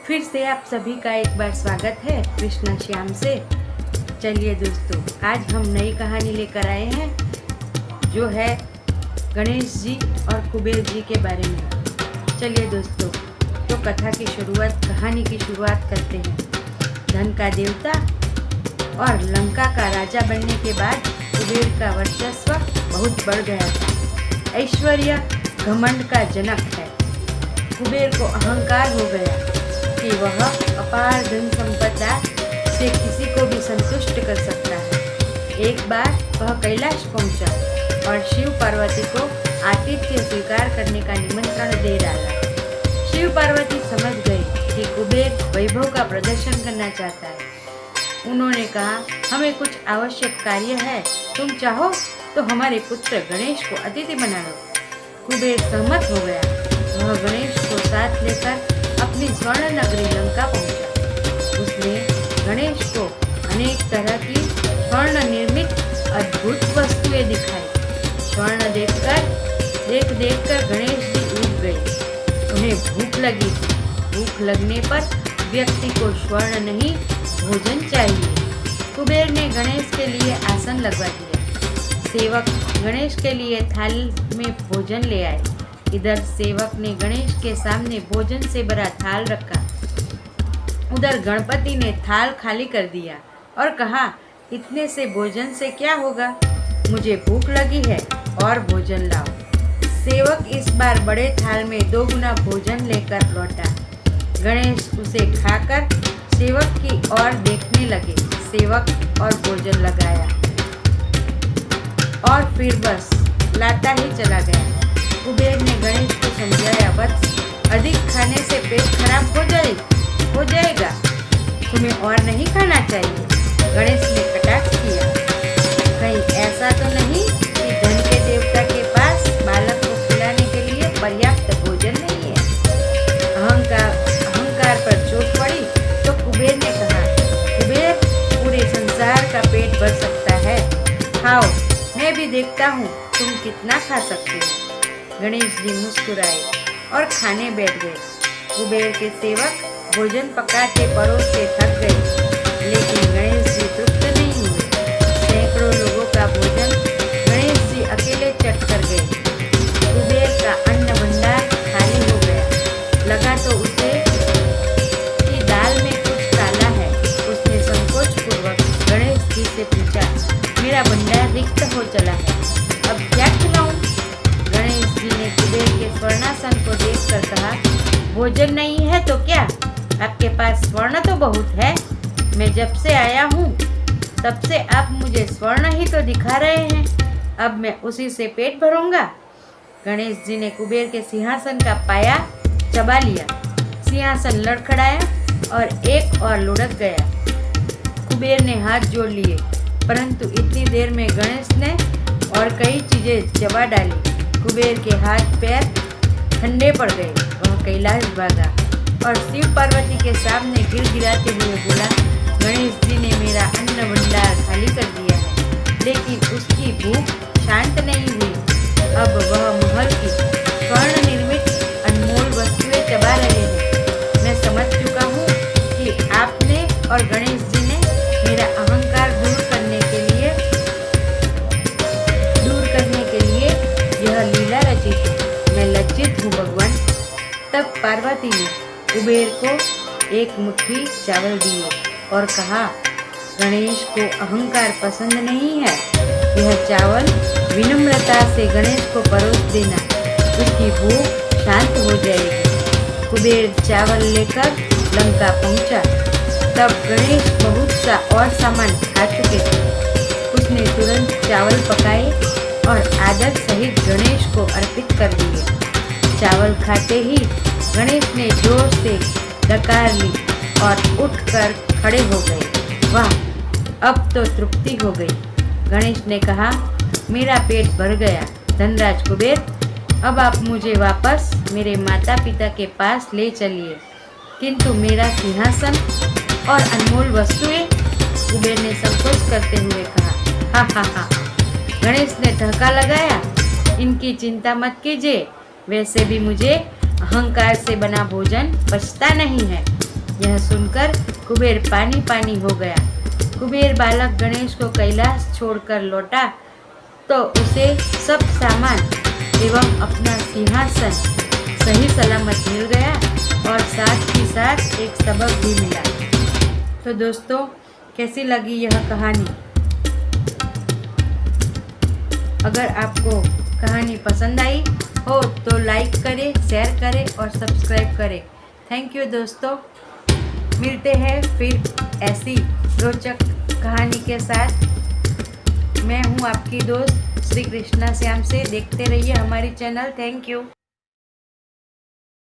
फिर से आप सभी का एक बार स्वागत है कृष्णा श्याम से। चलिए दोस्तों, आज हम नई कहानी लेकर आए हैं जो है गणेश जी और कुबेर जी के बारे में। चलिए दोस्तों, तो कहानी की शुरुआत करते हैं। धन का देवता और लंका का राजा बनने के बाद कुबेर का वर्चस्व बहुत बढ़ गया था। ऐश्वर्य घमंड का जनक है। कुबेर को अहंकार हो गया कि वह अपार धन संपदा से किसी को भी संतुष्ट कर सकता है। एक बार वह कैलाश पहुंचा और शिव पार्वती को आतिथ्य स्वीकार करने का निमंत्रण दे डाला। शिव पार्वती समझ गई कि कुबेर वैभव का प्रदर्शन करना चाहता है। उन्होंने कहा, हमें कुछ आवश्यक कार्य है, तुम चाहो तो हमारे पुत्र गणेश को अतिथि बना लो। कुबेर सहमत हो गया। वह गणेश को साथ लेकर अपनी स्वर्ण नगरी लंका पहुंचा। उसने गणेश को अनेक तरह की स्वर्ण निर्मित अद्भुत वस्तुएं दिखाई। स्वर्ण देखकर गणेश जी ऊब गए। उन्हें भूख लगी थी। भूख लगने पर व्यक्ति को स्वर्ण नहीं, भोजन चाहिए। कुबेर ने गणेश के लिए आसन लगवा दिया। सेवक गणेश के लिए थाल में भोजन ले आए। इधर सेवक ने गणेश के सामने भोजन से भरा थाल रखा। उधर गणपति ने थाल खाली कर दिया और कहा, इतने से भोजन से क्या होगा, मुझे भूख लगी है और भोजन लाओ। सेवक इस बार बड़े थाल में 2 गुना भोजन लेकर लौटा। गणेश उसे खाकर सेवक की ओर देखने लगे। सेवक और भोजन लगाया और फिर बस लाता ही चला गया। कुबेर ने गणेश को समझाया, वत्स, अधिक खाने से पेट खराब हो जाएगा, तुम्हें और नहीं खाना चाहिए। गणेश ने कटाक्ष किया, कहीं ऐसा तो नहीं कि धन के देवता के पास बालक को खिलाने के लिए पर्याप्त भोजन नहीं है। अहंकार पर चोट पड़ी तो कुबेर ने कहा, कुबेर, पूरे संसार का पेट भर सकता है, खाओ, मैं भी देखता हूँ तुम कितना खा सकते हो। गणेश जी मुस्कुराए और खाने बैठ गए। कुबेर के सेवक भोजन पकाते परोसते थक गए, लेकिन गणेश जी तृप्त नहीं हुए। सैकड़ों लोगों का भोजन गणेश जी अकेले चट कर गए। कुबेर का अन्न भंडार खाली हो गया। लगा तो उसे कि दाल में कुछ काला है। उसने संकोच पूर्वक गणेश जी से पूछा, मेरा भंडार रिक्त हो चला है, अब क्या खिलाऊं? गणेश जी ने कुबेर के स्वर्णासन को देखकर कहा, भोजन नहीं है तो क्या, आपके पास स्वर्ण तो बहुत है। मैं जब से आया हूँ तब से आप मुझे स्वर्ण ही तो दिखा रहे हैं, अब मैं उसी से पेट भरूंगा। गणेश जी ने कुबेर के सिंहासन का पाया चबा लिया। सिंहासन लड़खड़ाया और एक और लुढ़क गया। कुबेर ने हाथ जोड़ लिए, परंतु इतनी देर में गणेश ने और कई चीजें चबा डाली। कुबेर के हाथ पैर ठंडे पड़ गए। वह कैलाश भागा और शिव पार्वती के सामने गिड़गिड़ाते हुए बोला, गणेश जी ने मेरा अन्न भंडार खाली कर दिया है, लेकिन उसकी भूख शांत नहीं हुई। अब वह महल की स्वर्ण निर्मित अनमोल वस्तुएं चबा रहे हैं। मैं समझ चुका हूँ कि आपने और गणेश जी ने मेरा अहंकार दूर करने के लिए यह लीला रची थी। मैं लज्जित हूँ भगवान। तब पार्वती ने कुबेर को एक मुट्ठी चावल दिए और कहा, गणेश को अहंकार पसंद नहीं है, यह चावल विनम्रता से गणेश को परोस देना, उसकी भूख शांत हो जाएगी। कुबेर चावल लेकर लंका पहुंचा। तब गणेश बहुत सा और सामान खा चुके थे। उसने तुरंत चावल पकाए और आदर सहित गणेश को अर्पित कर दिए। चावल खाते ही गणेश ने जोर से डकार ली और उठकर खड़े हो गए। वाह, अब तो तृप्ति हो गई। गणेश ने कहा, मेरा पेट भर गया। धनराज कुबेर, अब आप मुझे वापस मेरे माता पिता के पास ले चलिए, किंतु मेरा सिंहासन और अनमोल वस्तुएं? कुबेर ने संकोच करते हुए कहा, हा। गणेश ने ठहका लगाया, इनकी चिंता मत कीजिए, वैसे भी मुझे अहंकार से बना भोजन पचता नहीं है। यह सुनकर कुबेर पानी पानी हो गया। कुबेर बालक गणेश को कैलाश छोड़कर लौटा तो उसे सब सामान एवं अपना सिंहासन सही सलामत मिल गया और साथ ही साथ एक सबक भी मिला। तो दोस्तों, कैसी लगी यह कहानी? अगर आपको कहानी पसंद आई हो तो लाइक करें, शेयर करें और सब्सक्राइब करें। थैंक यू दोस्तों। मिलते हैं फिर ऐसी रोचक कहानी के साथ। मैं हूँ आपकी दोस्त श्री कृष्णा श्याम से। देखते रहिए हमारी चैनल। Thank you.